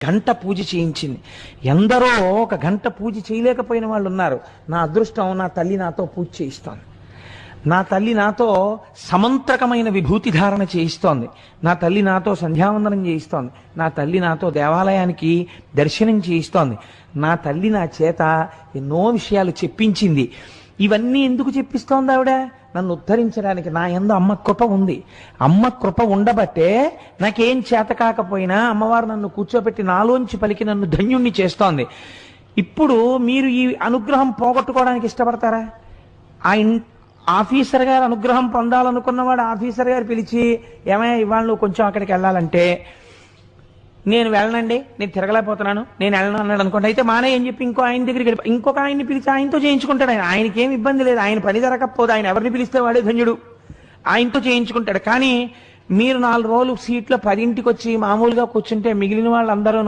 గంట పూజ చేయించింది. ఎందరో ఒక గంట పూజ చేయలేకపోయిన వాళ్ళు ఉన్నారు. నా అదృష్టం, నా తల్లి నాతో పూజ చేయిస్తోంది. నా తల్లి నాతో సమంత్రకమైన విభూతి ధారణ చేయిస్తోంది. నా తల్లి నాతో సంధ్యావందనం చేయిస్తోంది. నా తల్లి నాతో దేవాలయానికి దర్శనం చేయిస్తోంది. నా తల్లి నా చేత ఎన్నో విషయాలు చెప్పించింది. ఇవన్నీ ఎందుకు చెప్పిస్తోంది ఆవిడ? నన్ను ఉద్ధరించడానికి. నా యందు అమ్మ కృప ఉంది. అమ్మ కృప ఉండబట్టే నాకేం చేత కాకపోయినా అమ్మవారు నన్ను కూర్చోబెట్టి నాలోంచి పలికి నన్ను ధన్యుణ్ణి చేస్తోంది. ఇప్పుడు మీరు ఈ అనుగ్రహం పోగొట్టుకోవడానికి ఇష్టపడతారా? ఆఫీసర్ గారు అనుగ్రహం పొందాలనుకున్నవాడు ఆఫీసర్ గారు పిలిచి, ఏమయ్యా ఇవాళ నువ్వు కొంచెం అక్కడికి వెళ్ళాలంటే, నేను వెళ్ళనండి, నేను తిరగలేకపోతున్నాను, నేను వెళ్ళను అన్నాడు అనుకోండి. అయితే మానే అని చెప్పి ఇంకో ఆయన దగ్గరికి వెళ్ళి ఇంకొక ఆయన్ని పిలిచి ఆయనతో చేయించుకుంటాడు. ఆయనకి ఏం ఇబ్బంది లేదు. ఆయన పని జరగకపోతే ఆయన ఎవరిని పిలిస్తే వాడే ధన్యుడు. ఆయనతో చేయించుకుంటాడు. కానీ మీరు 4 రోజులు సీట్లో 10ంటికి వచ్చి మామూలుగా కూర్చుంటే మిగిలిన వాళ్ళందరూ